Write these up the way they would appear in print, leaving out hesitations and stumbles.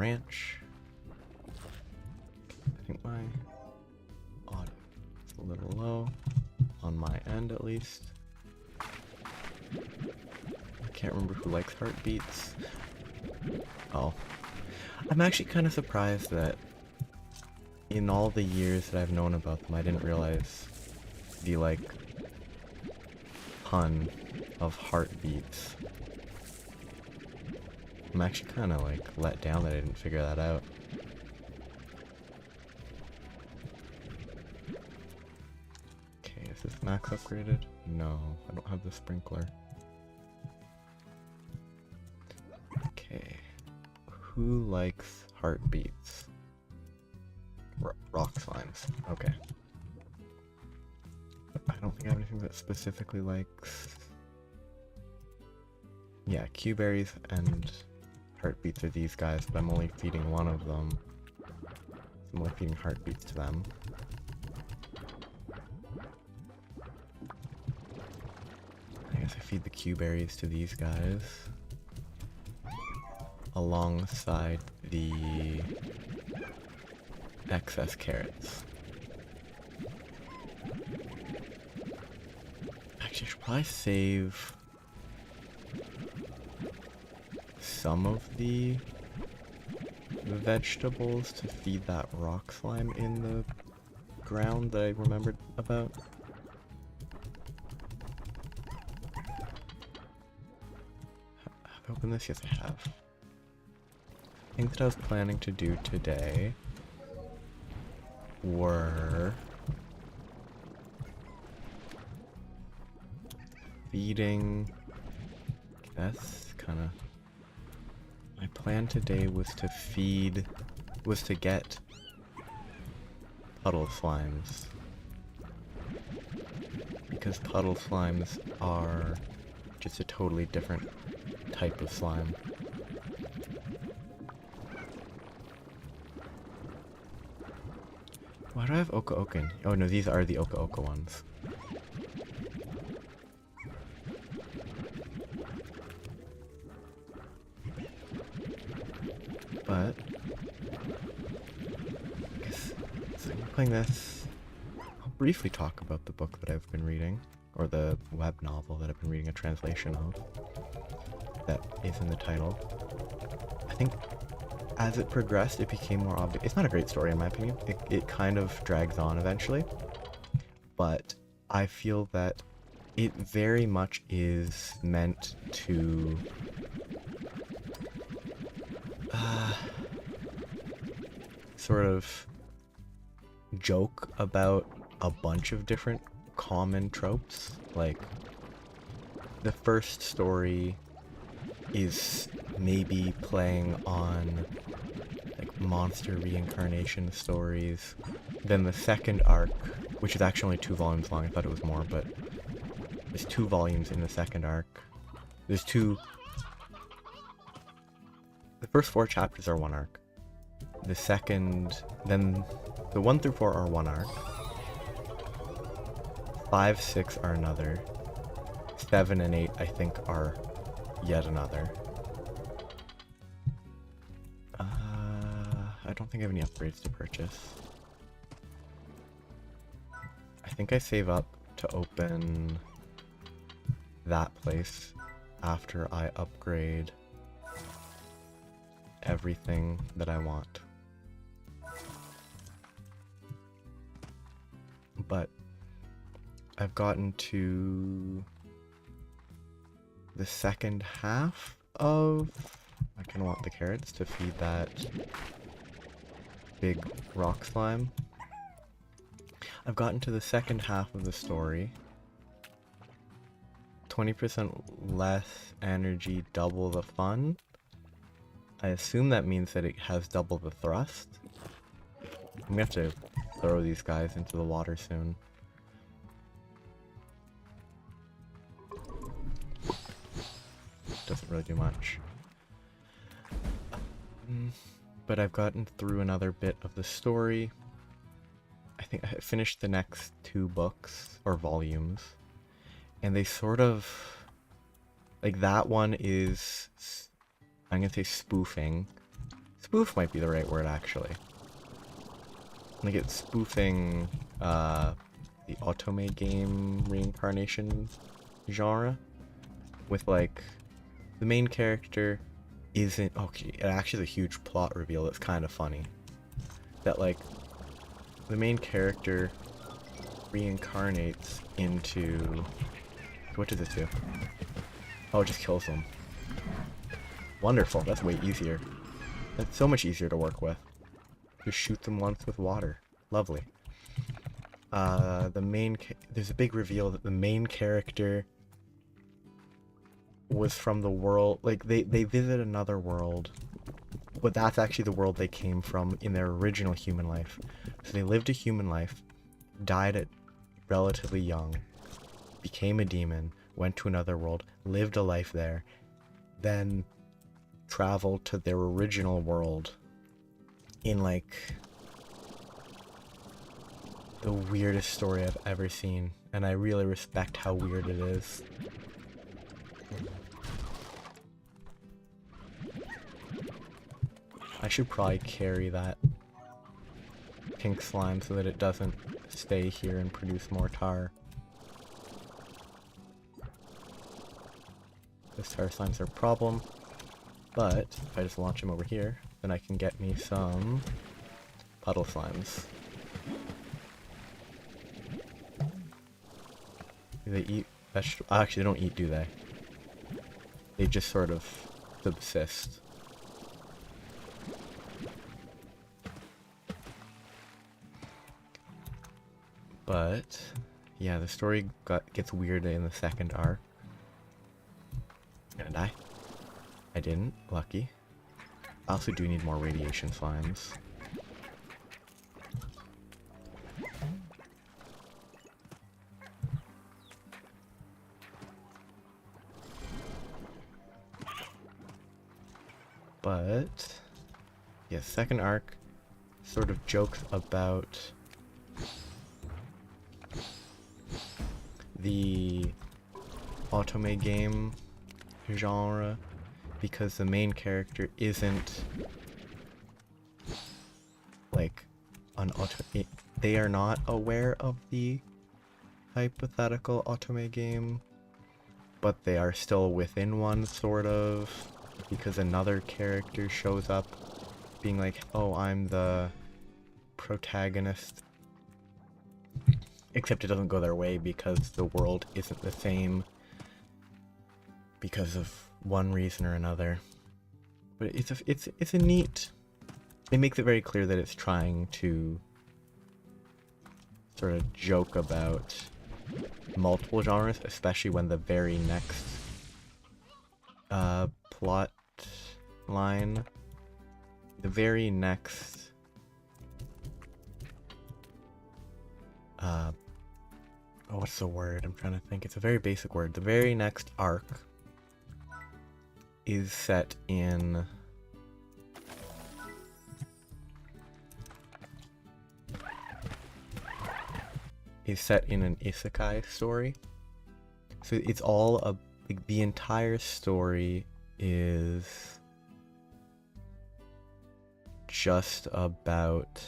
ranch. I think my audio is a little low, on my end at least. I can't remember who likes heartbeats. Oh. I'm actually kind of surprised that in all the years that I've known about them, I didn't realize the, like, pun of heartbeats. I'm actually kind of, like, let down that I didn't figure that out. Okay, is this max upgraded? No, I don't have the sprinkler. Okay. Who likes heartbeats? Rock slimes. Okay. I don't think I have anything that specifically likes... Yeah, Q-berries and heartbeats are these guys, but I'm only feeding one of them. I'm only feeding heartbeats to them. I guess I feed the Q-berries to these guys. Alongside the excess carrots. Actually, I should probably save some of the vegetables to feed that rock slime in the ground that I remembered about. Have I opened this? Yes, I have. Things that I was planning to do today were feeding. That's kind of my plan today was to get puddle slimes, because puddle slimes are just a totally different type of slime. Why do I have Oka Oka? Oh no, these are the Oka Oka ones. But I guess so I'm playing this. I'll briefly talk about the book that I've been reading, or the web novel that I've been reading a translation of. That is in the title. I think as it progressed, it became more obvious. It's not a great story in my opinion. It kind of drags on eventually, but I feel that it very much is meant to sort of joke about a bunch of different common tropes. Like, the first story is maybe playing on like monster reincarnation stories. Then the second arc, which is actually only 2 volumes long, I thought it was more, but there's 2 volumes in the second arc. There's 2... The first 4 chapters are 1 arc. The second... Then the 1 through 4 are 1 arc. 5, 6 are another. 7 and 8, I think, are yet another. I don't think I have any upgrades to purchase. I think I save up to open that place after I upgrade everything that I want. But I've gotten to the second half of... I kind of want the carrots to feed that big rock slime. I've gotten to the second half of the story. 20% less energy, double the fun. I assume that means that it has double the thrust. I'm gonna have to throw these guys into the water soon. Doesn't really do much. But I've gotten through another bit of the story. I think I finished the next 2 books, or volumes. And they sort of... Like, that one is... I'm gonna say spoofing Spoof might be the right word, actually. Like, it's spoofing the otome game reincarnation genre with, like, the main character isn't... Okay, it actually is a huge plot reveal that's kind of funny. That, like, the main character reincarnates into... What does it do? Oh, it just kills them. Wonderful, that's way easier. That's so much easier to work with. Just shoot them once with water. Lovely. There's a big reveal that the main character was from the world... Like, they visit another world, but that's actually the world they came from in their original human life. So they lived a human life, died at relatively young, became a demon, went to another world, lived a life there, then traveled to their original world in, like, the weirdest story I've ever seen, and I really respect how weird it is. I should probably carry that pink slime so that it doesn't stay here and produce more tar. Those tar slimes are a problem, but if I just launch them over here, then I can get me some puddle slimes. Do they eat vegetables? Actually, they don't eat, do they? They just sort of subsist. But yeah, the story gets weird in the second arc. I'm gonna die. I didn't. Lucky. I also do need more radiation slimes. But yeah, second arc sort of jokes about the otome game genre because the main character isn't like an otome. They are not aware of the hypothetical otome game, but they are still within one, sort of, because another character shows up being like, oh, I'm the protagonist. Except it doesn't go their way because the world isn't the same because of one reason or another. But it's a neat... It makes it very clear that it's trying to sort of joke about multiple genres, especially when the very next plot line, the very next oh, what's the word? I'm trying to think. It's a very basic word. The very next arc is set in an isekai story. So it's all like the entire story is just about,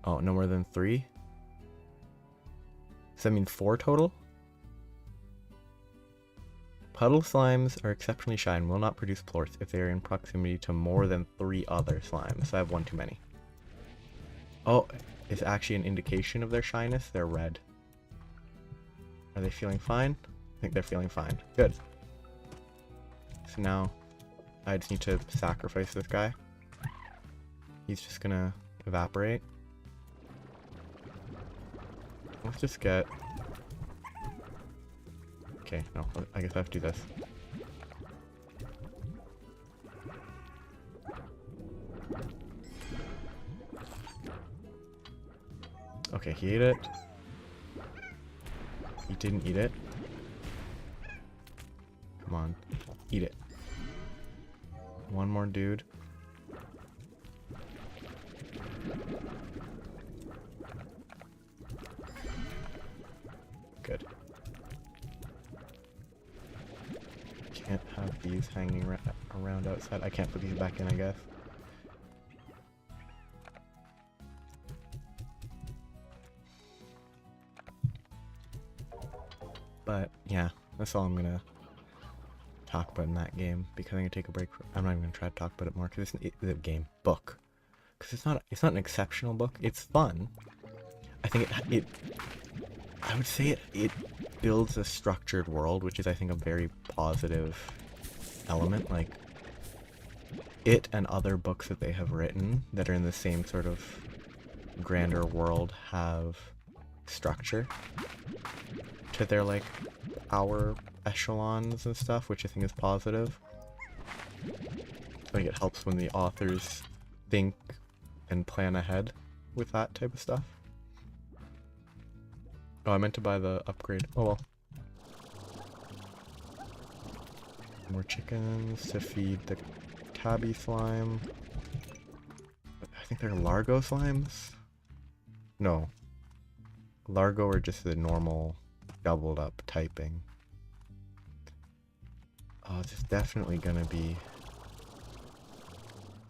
oh, no more than 3? Does that mean 4 total? Puddle slimes are exceptionally shy and will not produce plorts if they are in proximity to more than 3 other slimes. So I have 1 too many. Oh, it's actually an indication of their shyness. They're red. Are they feeling fine? I think they're feeling fine. Good. So now I just need to sacrifice this guy. He's just gonna evaporate. Let's just get... Okay, no, I guess I have to do this. Okay, he ate it. He didn't eat it. Come on, eat it. One more dude. Good. Can't have these hanging around outside. I can't put these back in, I guess. But yeah, that's all I'm gonna talk about in that game, because I'm gonna take a break. I'm not even gonna try to talk about it more because it's the game book. Because it's not an exceptional book. It's fun. I think I would say it builds a structured world, which is, I think, a very positive element. Like, it and other books that they have written that are in the same sort of grander world have structure to their, like, power echelons and stuff, which I think is positive. I think it helps when the authors think and plan ahead with that type of stuff. Oh, I meant to buy the upgrade. Oh well. More chickens to feed the tabby slime. I think they're Largo slimes? No. Largo are just the normal doubled up typing. Oh, there's definitely gonna be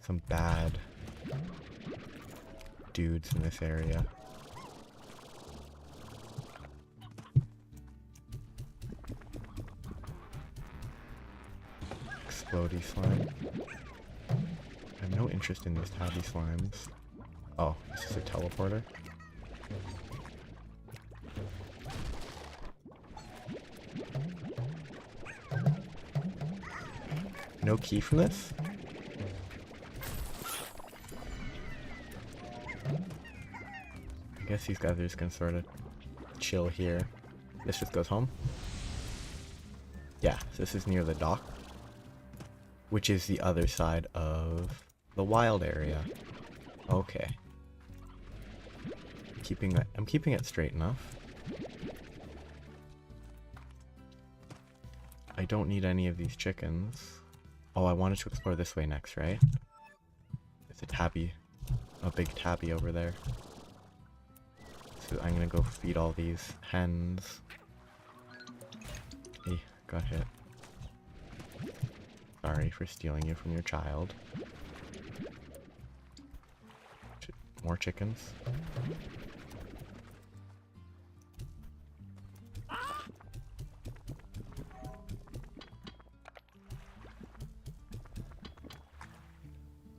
some bad dudes in this area. Explodey slime. I have no interest in these tabby slimes. Oh, this is a teleporter. No key from this? I guess these guys are just gonna sort of chill here. This just goes home. Yeah, so this is near the dock, which is the other side of the wild area. Okay. I'm keeping it straight enough. I don't need any of these chickens. Oh, I wanted to explore this way next, right? There's a tabby. A big tabby over there. So I'm gonna go feed all these hens. Hey, got hit. Sorry for stealing you from your child. More chickens.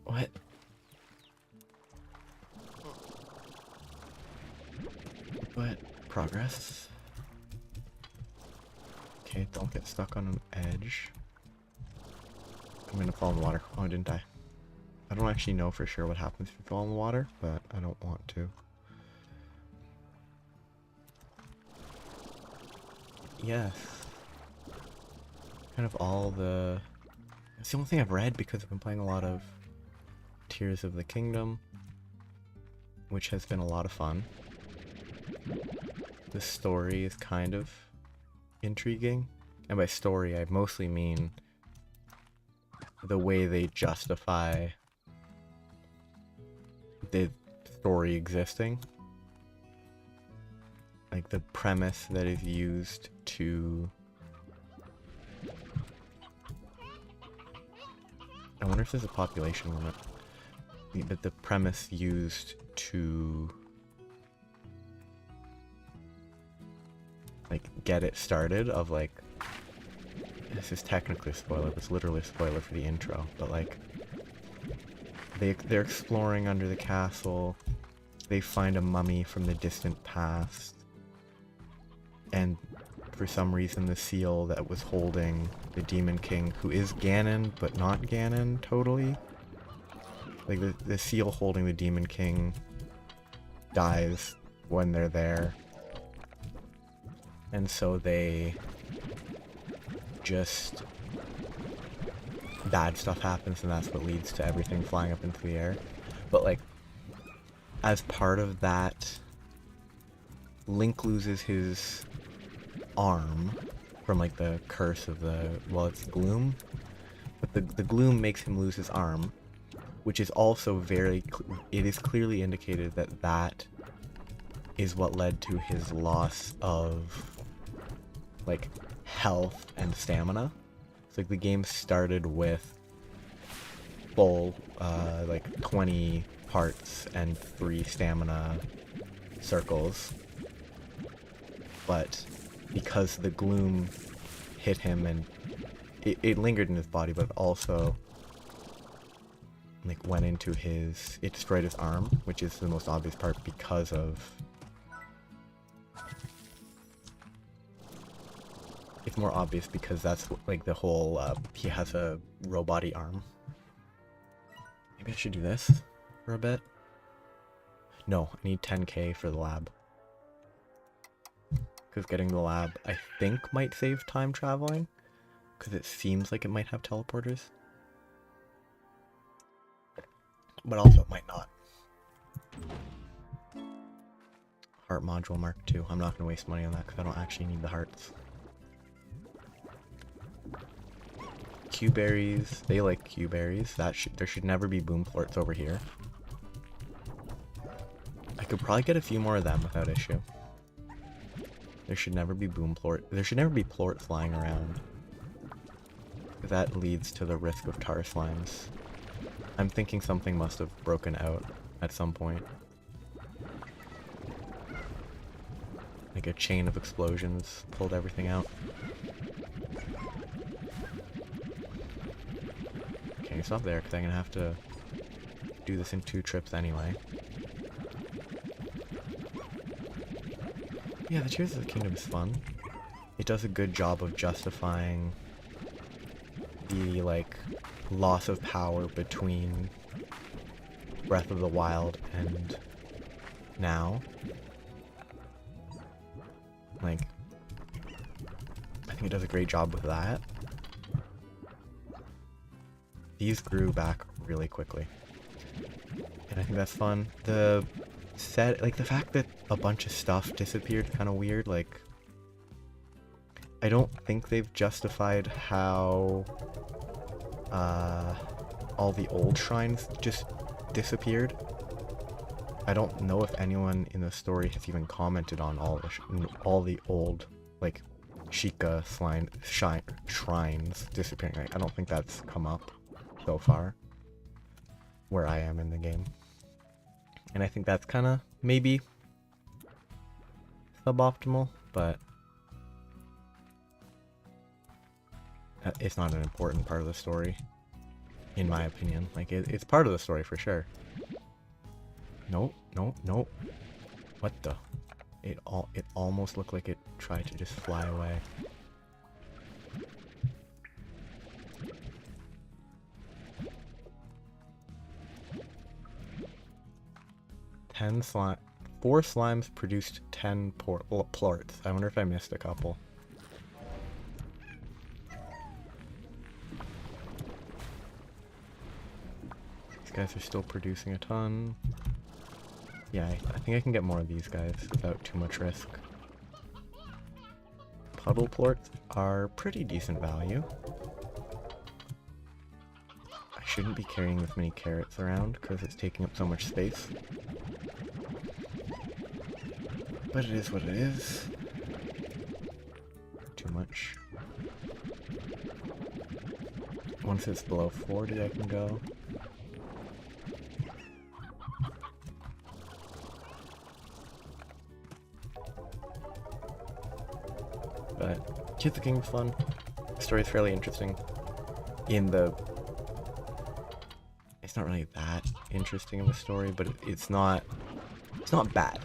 What? What? Progress? Okay, don't get stuck on an edge. I'm gonna fall in the water. Oh, didn't I? I don't actually know for sure what happens if you fall in the water, but I don't want to. Yes. Kind of all the... It's the only thing I've read because I've been playing a lot of Tears of the Kingdom, which has been a lot of fun. The story is kind of intriguing, and by story I mostly mean the way they justify the story existing. Like the premise that is used to... I wonder if there's a population limit. But the premise used to like get it started of like, this is technically a spoiler, but it's literally a spoiler for the intro, but like they're exploring under the castle, they find a mummy from the distant past, and for some reason the seal that was holding the Demon King, who is Ganon but not Ganon totally, like the seal holding the Demon King dies when they're there, and so they just... bad stuff happens, and that's what leads to everything flying up into the air. But like, as part of that, Link loses his arm from like the curse of the... well, it's gloom, but the gloom makes him lose his arm, which is also very... it is clearly indicated that that is what led to his loss of like health and stamina. It's like the game started with full, like 20 hearts and 3 stamina circles. But because the gloom hit him and it lingered in his body, but also like went into his, it destroyed his arm, which is the most obvious part because of, it's more obvious because that's like the whole, he has a robot-y arm. Maybe I should do this for a bit. No, I need 10k for the lab. Because getting the lab, I think, might save time traveling. Because it seems like it might have teleporters. But also it might not. Heart module Mark II. I'm not going to waste money on that because I don't actually need the hearts. Q-berries. They like Q-berries. There should never be boom plorts over here. I could probably get a few more of them without issue. There should never be boom plort. There should never be plort flying around. That leads to the risk of tar slimes. I'm thinking something must have broken out at some point. Like a chain of explosions pulled everything out. Okay, stop there because I'm gonna have to do this in 2 trips anyway. Yeah, the Tears of the Kingdom is fun. It does a good job of justifying the, like, loss of power between Breath of the Wild and now. Like, I think it does a great job with that. These grew back really quickly. And I think that's fun. The fact that a bunch of stuff disappeared kind of weird. Like, I don't think they've justified how all the old shrines just disappeared. I don't know if anyone in the story has even commented on all the old, like, Sheikah shrines disappearing. I don't think that's come up so far where I am in the game. And I think that's kind of maybe suboptimal, but it's not an important part of the story, in my opinion. Like, it's part of the story for sure. Nope, nope, nope. What the? It almost looked like it tried to just fly away. Four slimes produced 10 plorts. I wonder if I missed a couple. These guys are still producing a ton. Yeah, I think I can get more of these guys without too much risk. Puddle plorts are pretty decent value. I shouldn't be carrying this many carrots around because it's taking up so much space. But it is what it is. Too much. Once it's below 40, I can go. But Tears of the Kingdom's fun. The story's fairly interesting. It's not really that interesting of a story, but it's not bad.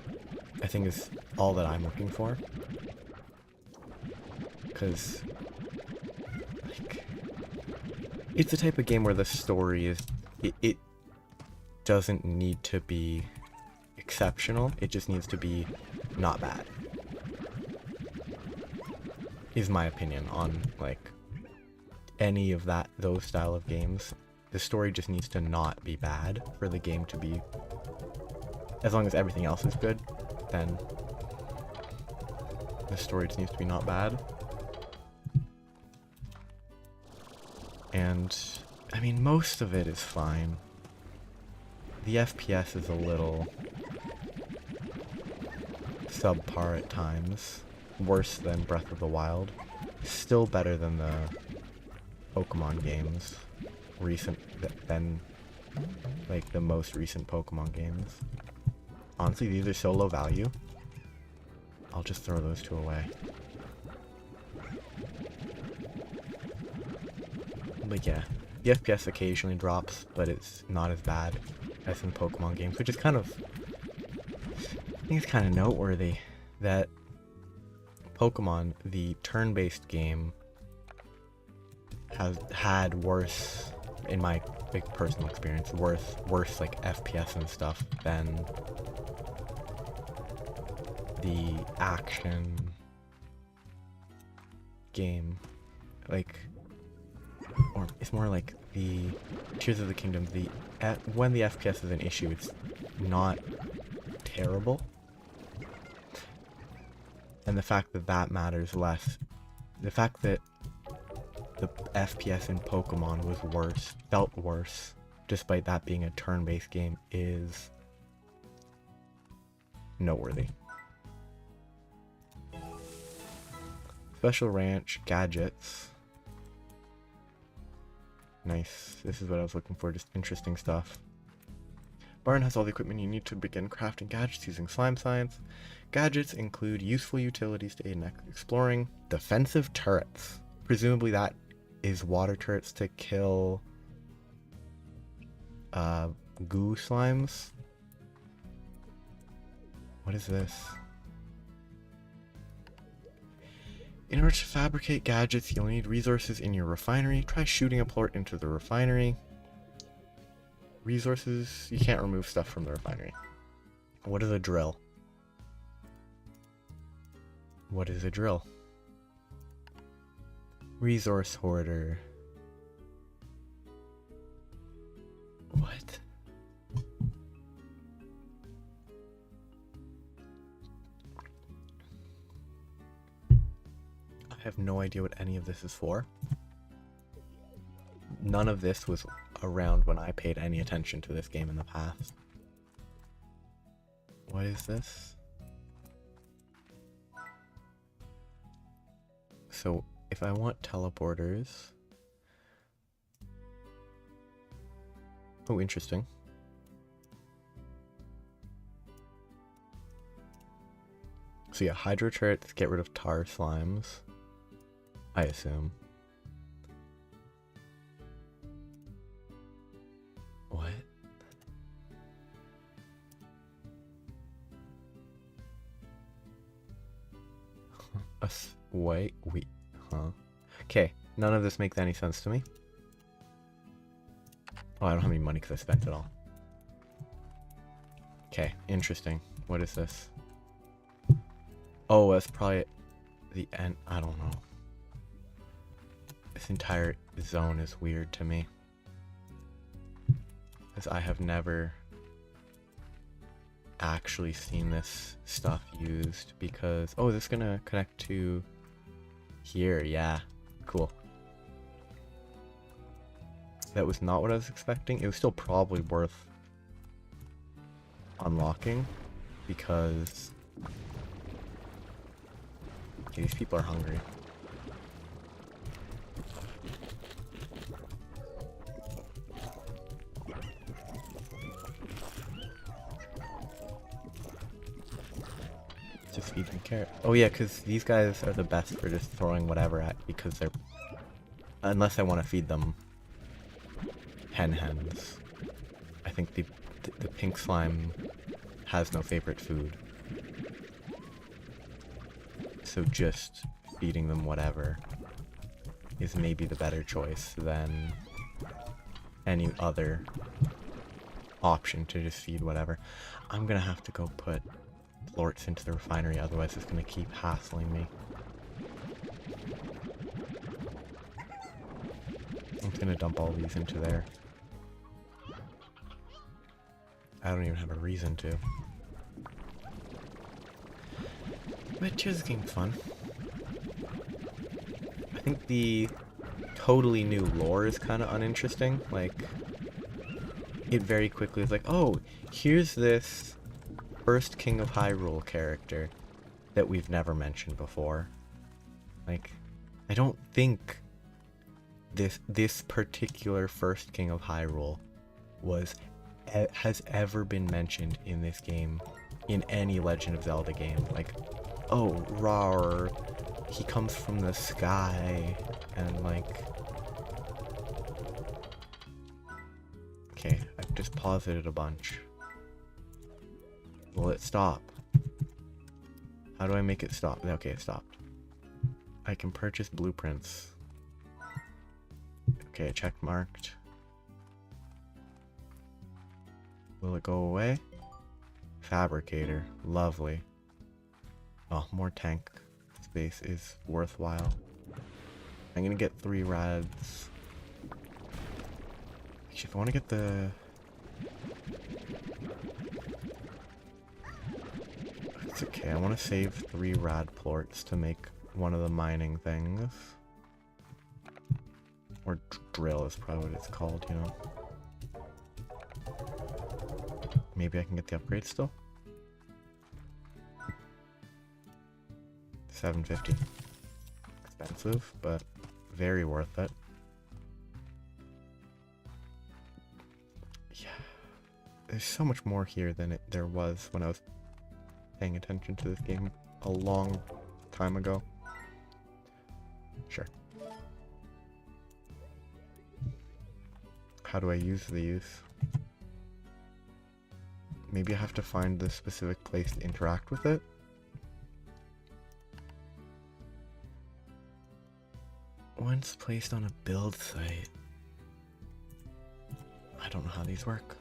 I think is all that I'm looking for. Because, like, it's the type of game where the story is, it doesn't need to be exceptional, it just needs to be not bad. Is my opinion on, like, any of those style of games. The story just needs to not be bad for the game to be, as long as everything else is good, then the story just needs to be not bad. And, I mean, most of it is fine. The FPS is a little subpar at times. Worse than Breath of the Wild. Still better than the Pokemon games. Than like the most recent Pokemon games. Honestly, these are so low value. I'll just throw those two away. But yeah, the FPS occasionally drops, but it's not as bad as in Pokemon games, which is kind of, I think it's kind of noteworthy that Pokemon, the turn-based game, has had worse, in my big personal experience, worse like FPS and stuff than the action game. Like, or it's more like the Tears of the Kingdom, when the FPS is an issue, it's not terrible. And the fact that that matters less, the fact that the FPS in Pokemon felt worse, despite that being a turn-based game, is noteworthy. Special Ranch gadgets. Nice. This is what I was looking for, just interesting stuff. Barn has all the equipment you need to begin crafting gadgets using slime science. Gadgets include useful utilities to aid in exploring. Defensive turrets. Presumably that is water turrets to kill goo slimes. What is this? In order to fabricate gadgets, you'll need resources in your refinery. Try shooting a plort into the refinery. Resources, you can't remove stuff from the refinery. What is a drill? What is a drill? Resource hoarder. What? I have no idea what any of this is for. None of this was around when I paid any attention to this game in the past. What is this? So, if I want teleporters... Oh, interesting. So yeah, hydro turrets get rid of tar slimes, I assume. What? Wait, huh? Okay, none of this makes any sense to me. Oh, I don't have any money because I spent it all. Okay, interesting. What is this? Oh, that's probably the end. I don't know. This entire zone is weird to me, because I have never actually seen this stuff used. Because, oh, is this gonna connect to here? Yeah, cool. That was not what I was expecting. It was still probably worth unlocking, because these people are hungry. Just feed them carrot. Oh yeah, because these guys are the best for just throwing whatever at, because they're... Unless I want to feed them hens. I think the pink slime has no favorite food. So just feeding them whatever is maybe the better choice than any other option to just feed whatever. I'm gonna have to go put plorts into the refinery, otherwise it's gonna keep hassling me. I'm just gonna dump all these into there. I don't even have a reason to. But Tears of the Kingdom's fun. I think the totally new lore is kind of uninteresting. Like, it very quickly is like, oh, here's this first King of Hyrule character that we've never mentioned before. Like, I don't think this particular first king of Hyrule has ever been mentioned in this game, in any Legend of Zelda game. Like, oh, Rar, he comes from the sky, and like... Okay, I've just paused it a bunch. Will it stop? How do I make it stop? Okay, it stopped. I can purchase blueprints. Okay, check marked. Will it go away? Fabricator. Lovely. Oh, more tank space is worthwhile. I'm gonna get 3 rads. Actually, if I want to get the... It's okay, I want to save 3 rad plorts to make one of the mining things. Or drill is probably what it's called, you know. Maybe I can get the upgrade still? 750. Expensive, but very worth it. Yeah. There's so much more here than there was when I was paying attention to this game a long time ago. Sure. How do I use these? Maybe I have to find the specific place to interact with it? Once placed on a build site. I don't know how these work.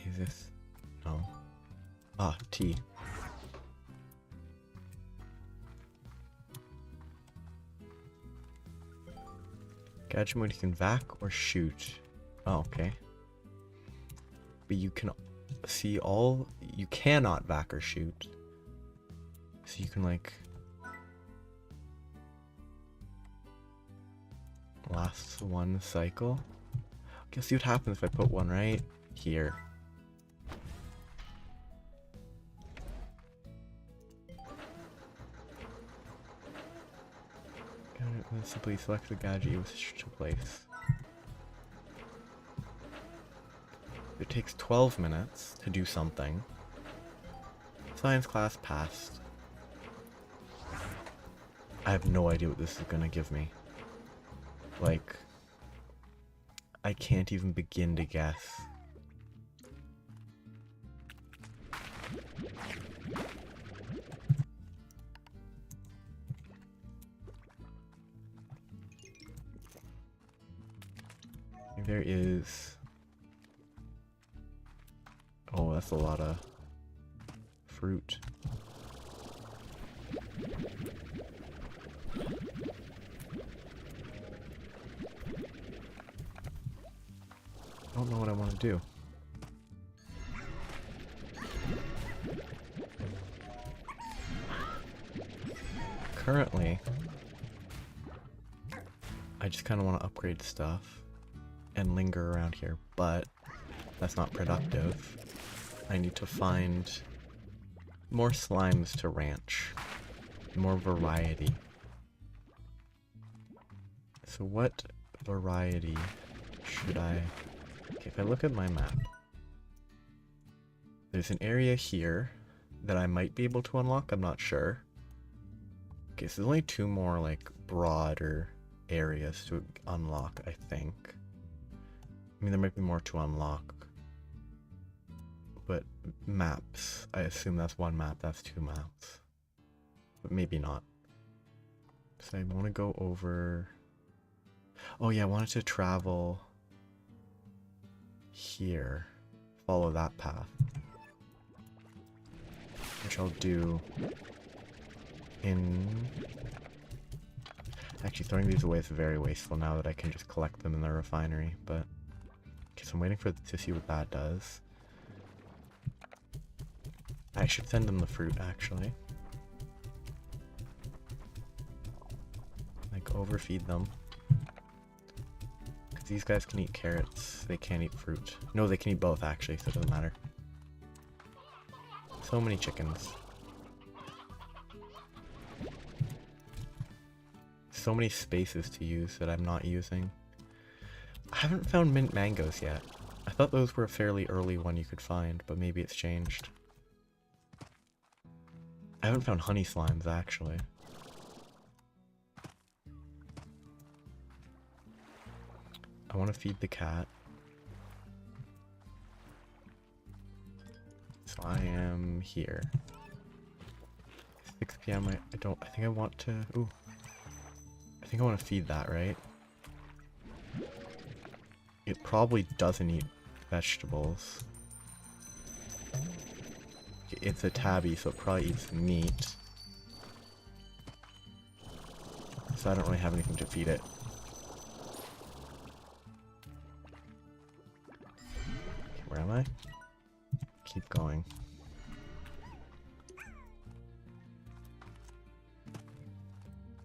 Is this? No. Ah, T. Gadget mode, you can vac or shoot. Oh, okay. But you can see all... You cannot vac or shoot. So you can, like... Last one cycle. Guess see what happens if I put one right here. Simply select the gadget you wish to place. It takes 12 minutes to do something. Science class passed. I have no idea what this is gonna give me. Like, I can't even begin to guess. There is... Oh, that's a lot of fruit. I don't know what I want to do. Currently, I just kind of want to upgrade stuff and linger around here, but that's not productive. I need to find more slimes to ranch, more variety. So what variety should I... Okay, if I look at my map, there's an area here that I might be able to unlock, I'm not sure. Okay, so there's only 2 more, like, broader areas to unlock, I think. I mean, there might be more to unlock. But maps, I assume that's 1 map, that's 2 maps. But maybe not. So I want to go over... Oh yeah, I wanted to travel here. Follow that path. Which I'll do in... Actually, throwing these away is very wasteful now that I can just collect them in the refinery, but... Okay, so I'm waiting to see what that does. I should send them the fruit, actually. Like, overfeed them. Because these guys can eat carrots, they can't eat fruit. No, they can eat both, actually, so it doesn't matter. So many chickens. so many spaces to use that I'm not using. I haven't found mint mangoes yet. I thought those were a fairly early one you could find, but maybe it's changed. I haven't found honey slimes, actually. I want to feed the cat. So I am here. 6 p.m. I think I want to... Ooh. I think I want to feed that, right? It probably doesn't eat vegetables. It's a tabby, so it probably eats meat. So I don't really have anything to feed it. Okay, where am I? Keep going.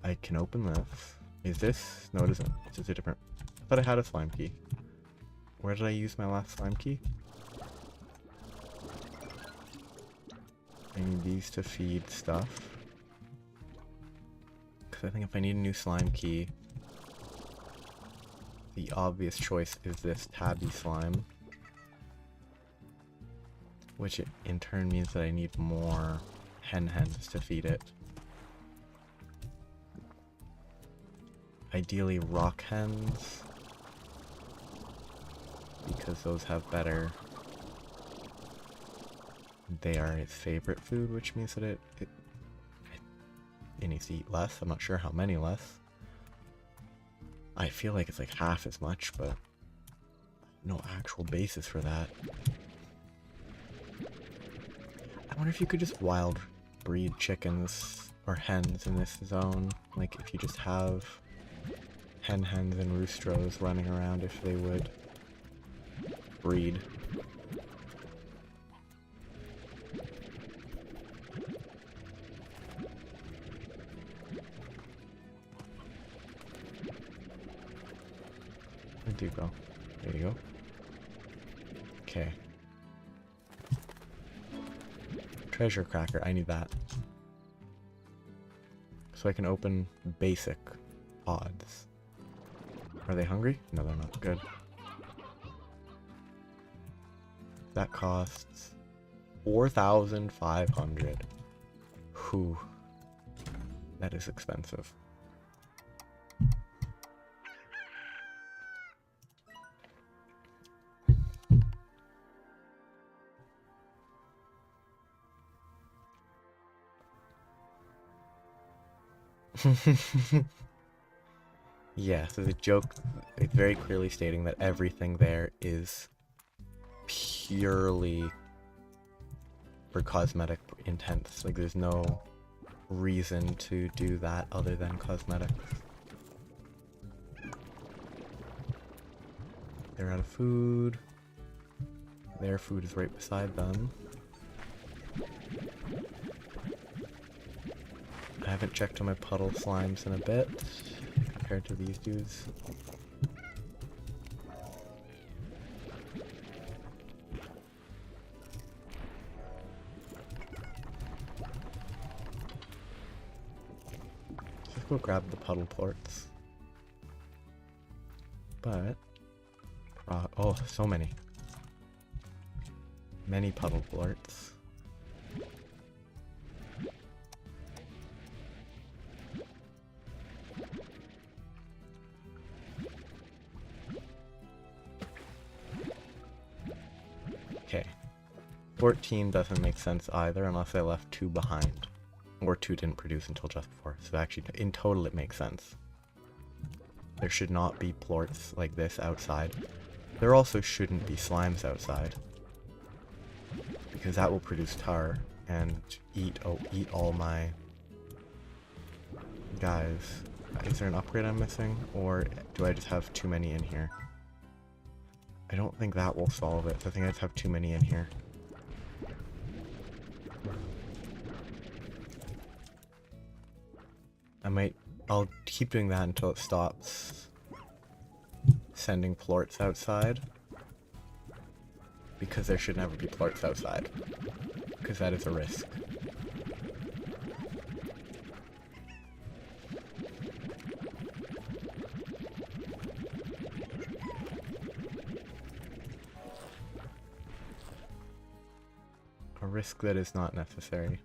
I can open this. Is this? No, it isn't. It's just a different... I thought I had a slime key. Where did I use my last slime key? I need these to feed stuff. Because I think if I need a new slime key, the obvious choice is this tabby slime. Which in turn means that I need more hens to feed it. Ideally rock hens, because those have better... They are its favorite food, which means that it needs to eat less. I'm not sure how many less. I feel like it's like half as much, but no actual basis for that. I wonder if you could just wild breed chickens or hens in this zone. Like if you just have hens and roostros running around, if they would breed. Where'd you go? There you go. Okay. Treasure cracker, I need that. So I can open basic pods. Are they hungry? No, they're not. Good. That costs 4,500. Whew. That is expensive. Yeah, so the joke, it's very clearly stating that everything there is purely for cosmetic intents. Like, there's no reason to do that other than cosmetics. They're out of food. Their food is right beside them. I haven't checked on my puddle slimes in a bit, compared to these dudes. Let's go grab the puddle plorts. But... oh, so many. Many puddle plorts. Okay. 14 doesn't make sense either unless I left 2 behind. Or 2 didn't produce until just before. So actually, in total it makes sense. There should not be plorts like this outside. There also shouldn't be slimes outside. Because that will produce tar and eat all my guys. Is there an upgrade I'm missing? Or do I just have too many in here? I don't think that will solve it. I think I just have too many in here. I'll keep doing that until it stops sending plorts outside. Because there should never be plorts outside. Because that is a risk. risk that is not necessary.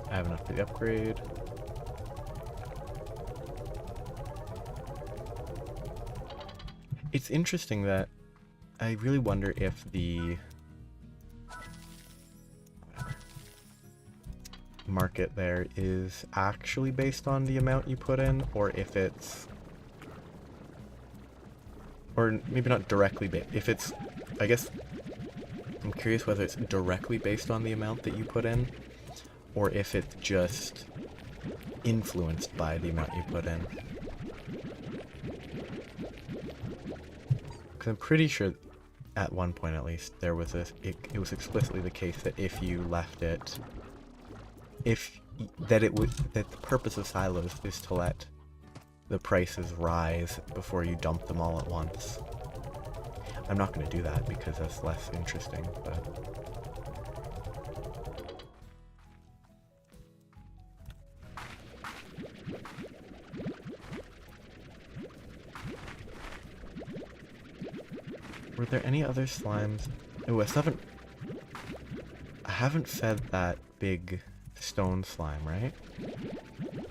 I have enough for the upgrade. It's interesting that I really wonder if the market there is actually based on the amount you put in, or if it's, or maybe not directly if it's, I guess I'm curious whether it's directly based on the amount that you put in, or if it's just influenced by the amount you put in. Because I'm pretty sure at one point at least there was it was explicitly the case that if you left it, that the purpose of silos is to let the prices rise before you dump them all at once. I'm not going to do that because that's less interesting, but were there any other slimes? Oh, I haven't fed that big stone slime, right?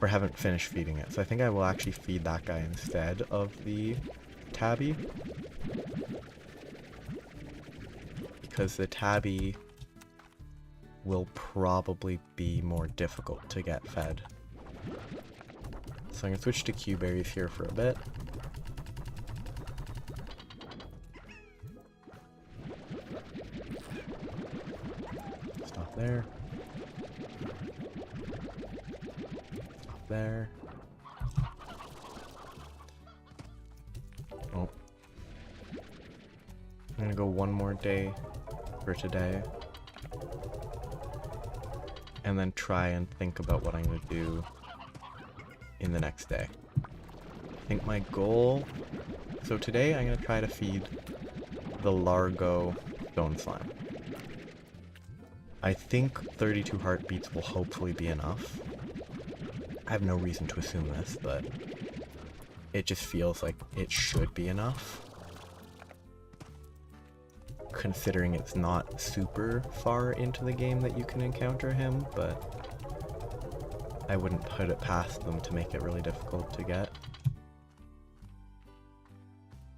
Or haven't finished feeding it, so I think I will actually feed that guy instead of the tabby. Because the tabby will probably be more difficult to get fed. So I'm going to switch to Q berries here for a bit. Stop there. Stop there. Oh. I'm going to go one more day for today. And then try and think about what I'm going to do in the next day. I think my goal... So today I'm going to try to feed the Largo stone slime. I think 32 heartbeats will hopefully be enough. I have no reason to assume this, but it just feels like it should be enough. Considering it's not super far into the game that you can encounter him, but I wouldn't put it past them to make it really difficult to get.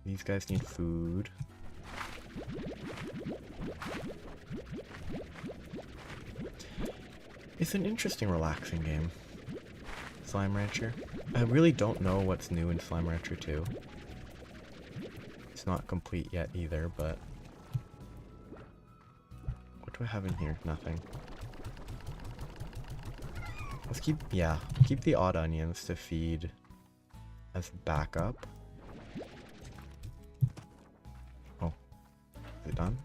These guys need food. It's an interesting, relaxing game, Slime Rancher. I really don't know what's new in Slime Rancher 2. It's not complete yet either, but... What do I have in here? Nothing. Let's keep the odd onions to feed as backup. Oh, is it done?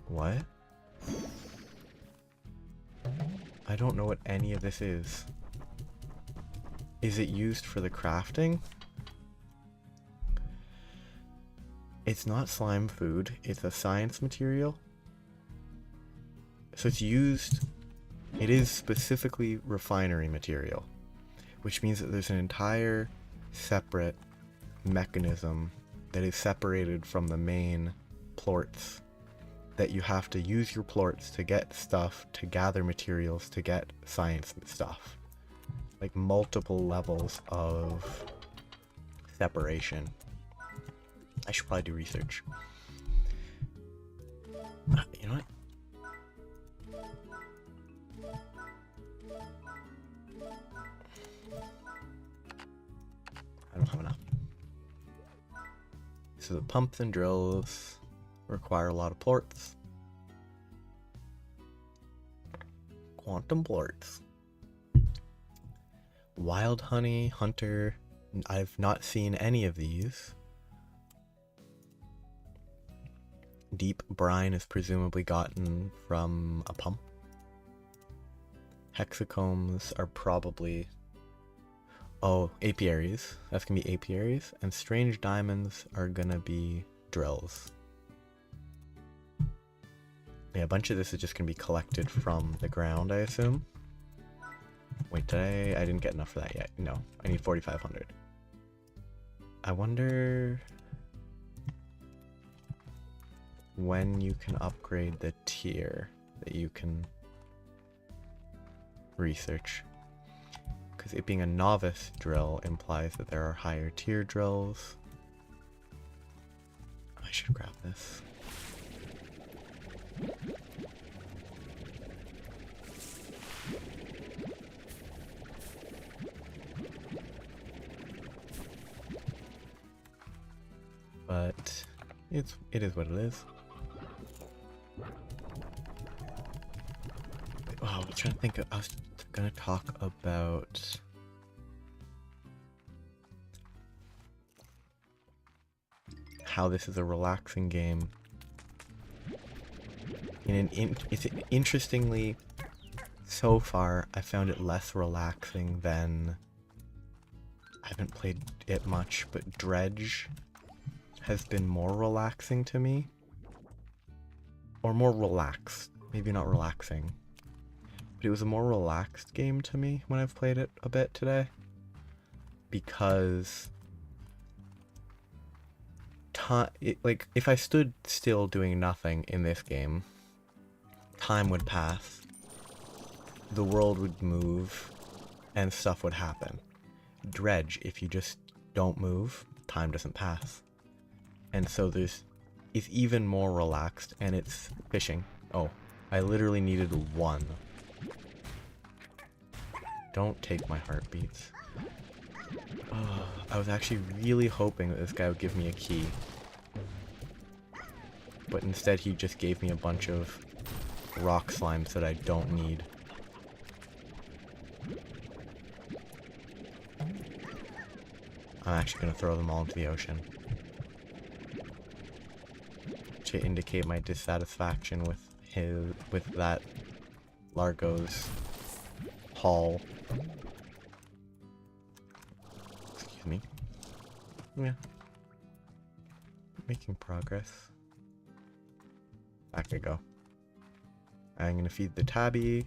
What? I don't know what any of this is. Is it used for the crafting? It's not slime food, it's a science material. So it's used... It is specifically refinery material, which means that there's an entire separate mechanism that is separated from the main plorts, that you have to use your plorts to get stuff, to gather materials, to get science stuff. Like multiple levels of separation. I should probably do research. You know what? I don't have enough. So the pumps and drills require a lot of plorts. Quantum plorts. Wild honey, hunter. I've not seen any of these. Deep brine is presumably gotten from a pump. Hexacombs are probably... Oh, apiaries. That's gonna be apiaries. And strange diamonds are gonna be drills. Yeah, a bunch of this is just gonna be collected from the ground, I assume. Wait, I didn't get enough for that yet. No, I need 4,500. I wonder... when you can upgrade the tier that you can research. Because it being a novice drill implies that there are higher tier drills. I should grab this. But it is what it is. Oh, I was trying to think. I was gonna talk about how this is a relaxing game. It's interestingly, so far I found it less relaxing than, I haven't played it much, but Dredge has been more relaxing to me. Or more relaxed. Maybe not relaxing. But it was a more relaxed game to me when I've played it a bit today. Because like, if I stood still doing nothing in this game, time would pass, the world would move, and stuff would happen. Dredge, if you just don't move, time doesn't pass. And so it's even more relaxed, and it's fishing. Oh, I literally needed one. Don't take my heartbeats. Oh, I was actually really hoping that this guy would give me a key. But instead he just gave me a bunch of rock slimes that I don't need. I'm actually going to throw them all into the ocean. To indicate my dissatisfaction with that Largo's haul. Excuse me. Yeah. Making progress. Back I go. I'm gonna feed the tabby.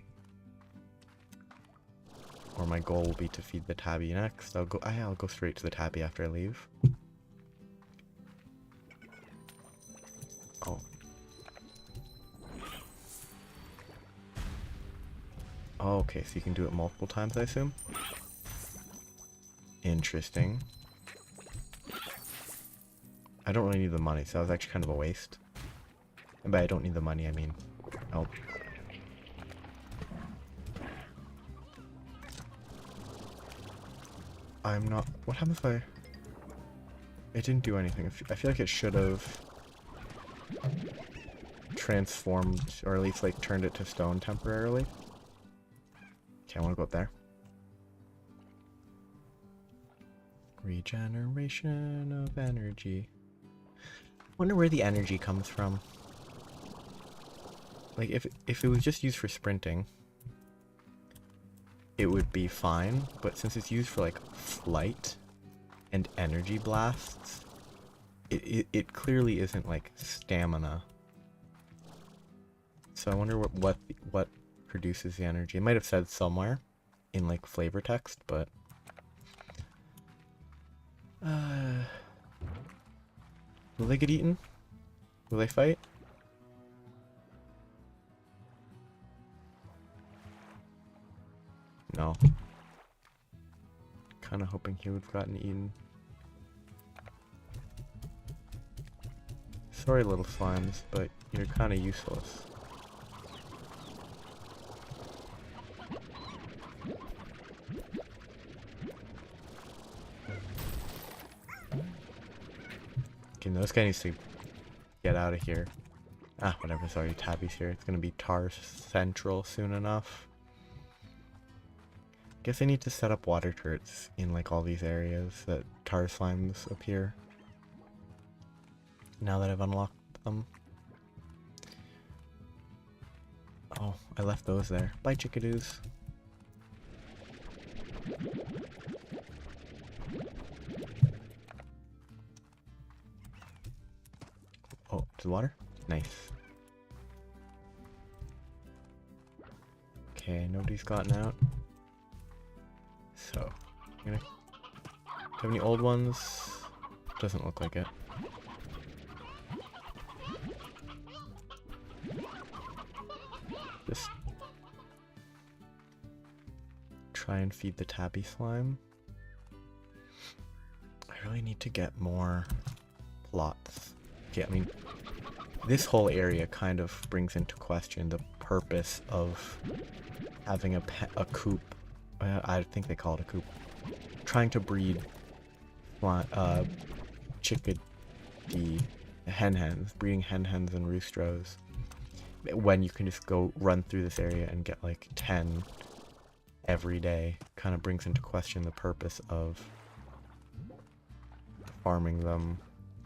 Or my goal will be to feed the tabby next. I'll go straight to the tabby after I leave. Oh. Oh, okay, so you can do it multiple times, I assume? Interesting. I don't really need the money, so that was actually kind of a waste. And by I don't need the money, I mean... Oh. I'm not... What happened if I... It didn't do anything. I feel like it should have transformed, or at least like turned it to stone temporarily. Okay, I want to go up there. Regeneration of energy. Wonder where the energy comes from. Like, if it was just used for sprinting, it would be fine, but since it's used for like flight and energy blasts, it clearly isn't like stamina. So I wonder what produces the energy. It might have said somewhere in like flavor text, but will they get eaten? Will they fight? No. Kinda hoping he would have gotten eaten. Sorry, little slimes, but you're kinda useless. Okay, no, this guy needs to get out of here. Ah, whatever, sorry, Tabby's here. It's gonna be Tar Central soon enough. Guess I need to set up water turrets in like all these areas that tar slimes appear. Now that I've unlocked them. Oh, I left those there. Bye, chickadoos. Oh, to the water? Nice. Okay, nobody's gotten out. So, I'm gonna... Do you have any old ones? Doesn't look like it. try and feed the tabby slime. I really need to get more plots. Okay, I mean, this whole area kind of brings into question the purpose of having a coop. I think they call it a coop. Trying to breed chickadee hens, breeding hens and roostros, when you can just go run through this area and get like 10 every day. Kind of brings into question the purpose of farming them.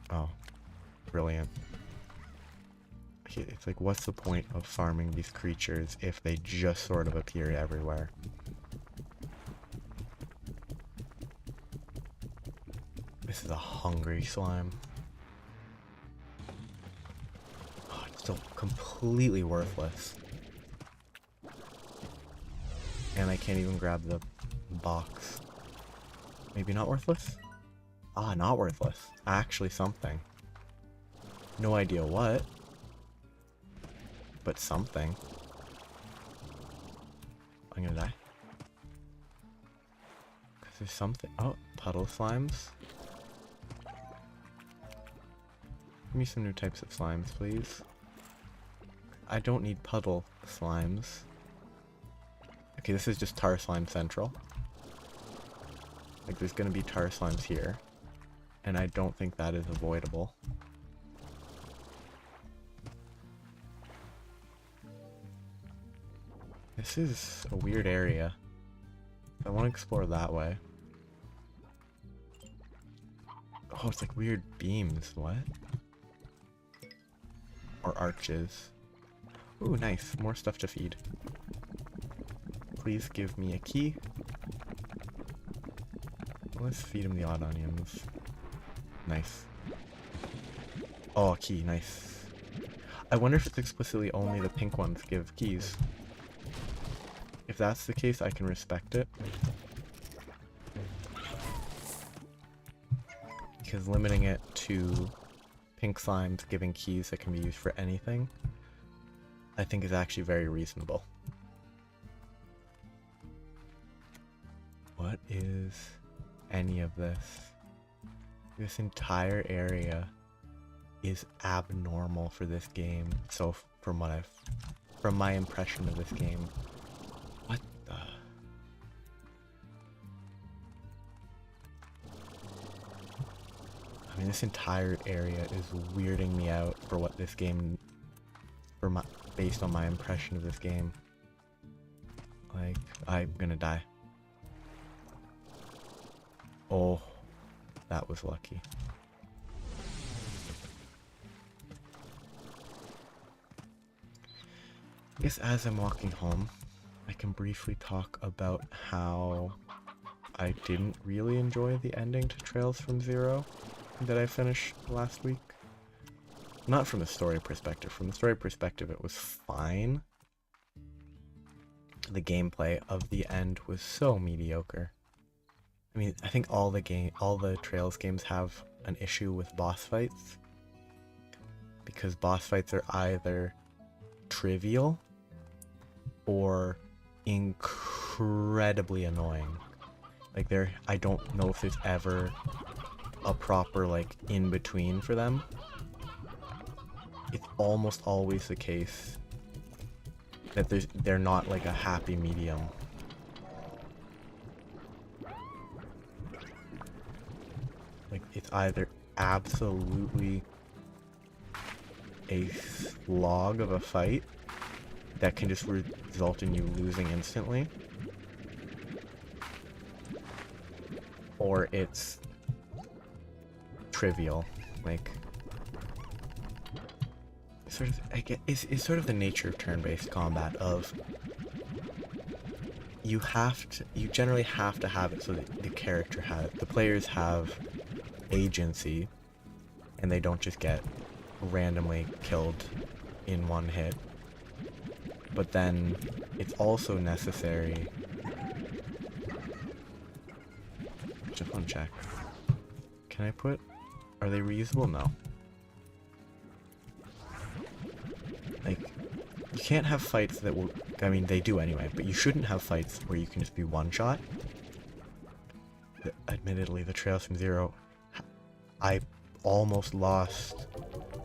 Oh, brilliant. Okay, it's like, what's the point of farming these creatures if they just sort of appear everywhere? This is a hungry slime. Oh, it's still completely worthless. And I can't even grab the box. Maybe not worthless? Ah, not worthless. Actually something. No idea what. But something. I'm gonna die. Because there's something. Oh, puddle slimes. Give me some new types of slimes, please. I don't need puddle slimes. Okay, this is just tar slime central. Like, there's gonna be tar slimes here. And I don't think that is avoidable. This is a weird area. I want to explore that way. Oh, it's like weird beams. What? Or arches. Ooh, nice. More stuff to feed. Please give me a key. Let's feed him the odd onions. Nice. Oh, key. Nice. I wonder if it's explicitly only the pink ones give keys. If that's the case, I can respect it. Because limiting it to pink slimes giving keys that can be used for anything, I think is actually very reasonable. What is any of this? This entire area is abnormal for this game. So from my impression of this game, what the? I mean, this entire area is weirding me out for what this game, based on my impression of this game. Like, I'm gonna die. Oh, that was lucky. I guess as I'm walking home, I can briefly talk about how I didn't really enjoy the ending to Trails from Zero that I finished last week. Not from the story perspective. From the story perspective, it was fine. The gameplay of the end was so mediocre. I mean, I think all the Trails games have an issue with boss fights, because boss fights are either trivial or incredibly annoying. Like, I don't know if there's ever a proper, like, in between for them. It's almost always the case that they're not like a happy medium. Like, it's either absolutely a slog of a fight that can just result in you losing instantly, or it's trivial. Like, sort of, I get, it's sort of the nature of turn-based combat of you generally have to have it so that the players have agency, and they don't just get randomly killed in one hit. But then it's also necessary. Just want to check. Can I put? Are they reusable? No. Like, you can't have fights that will, I mean, they do anyway, but you shouldn't have fights where you can just be one-shot. Admittedly, the Trails from Zero, I almost lost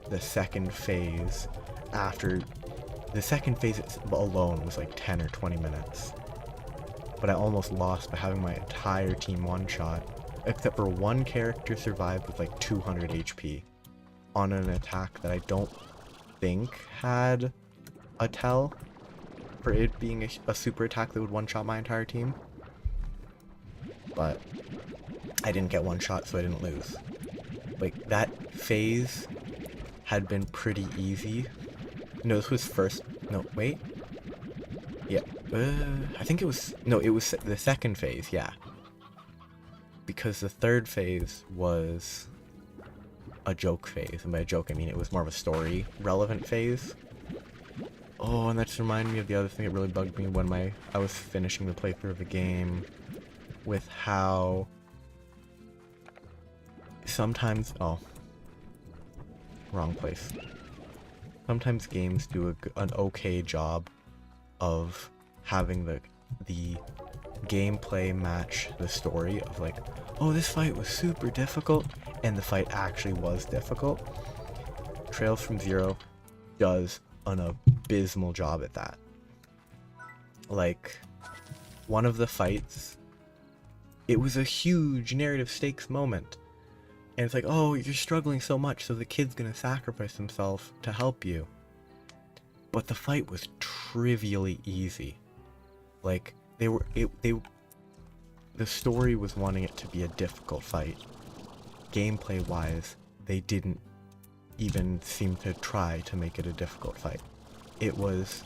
the second phase after, the second phase alone was like 10 or 20 minutes. But I almost lost by having my entire team one-shot, except for one character survived with like 200 HP on an attack that I don't think had a tell for it being a super attack that would one-shot my entire team. But I didn't get one shot, so I didn't lose. Like, that phase had been pretty easy. No, this was first... No, wait. Yeah. I think it was... No, it was the second phase, yeah. Because the third phase was a joke phase. And by a joke, I mean it was more of a story-relevant phase. Oh, and that just reminded me of the other thing that really bugged me when I was finishing the playthrough of the game, with how sometimes... Oh. Wrong place. Sometimes games do an okay job of having the gameplay match the story of like, oh, this fight was super difficult, and the fight actually was difficult. Trails from Zero does an abysmal job at that. Like, one of the fights, it was a huge narrative stakes moment. And it's like, oh, you're struggling so much, so the kid's gonna sacrifice himself to help you. But the fight was trivially easy. Like, the story was wanting it to be a difficult fight. Gameplay-wise, they didn't even seem to try to make it a difficult fight. It was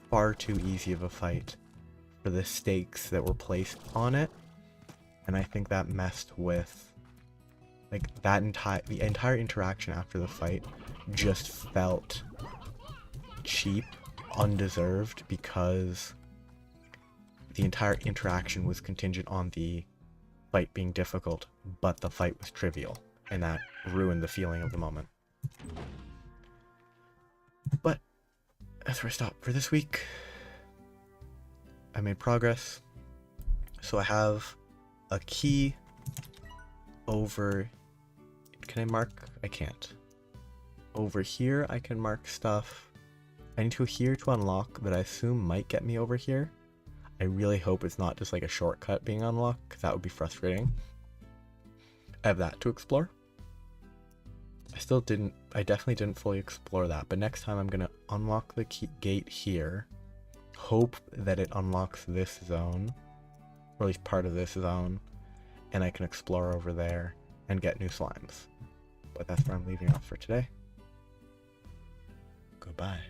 far too easy of a fight for the stakes that were placed on it, and I think that messed with, like, the entire interaction after the fight just felt cheap, undeserved, because the entire interaction was contingent on the fight being difficult, but the fight was trivial, and that ruined the feeling of the moment. But that's where I stopped for this week. I made progress. So I have a key over... Can I mark? I can't. Over here I can mark stuff. I need to go here to unlock that I assume might get me over here. I really hope it's not just like a shortcut being unlocked, because that would be frustrating. I have that to explore. I definitely didn't fully explore that, but next time I'm gonna unlock the gate here, hope that it unlocks this zone, or at least part of this zone, and I can explore over there and get new slimes. But that's where I'm leaving off for today. Goodbye.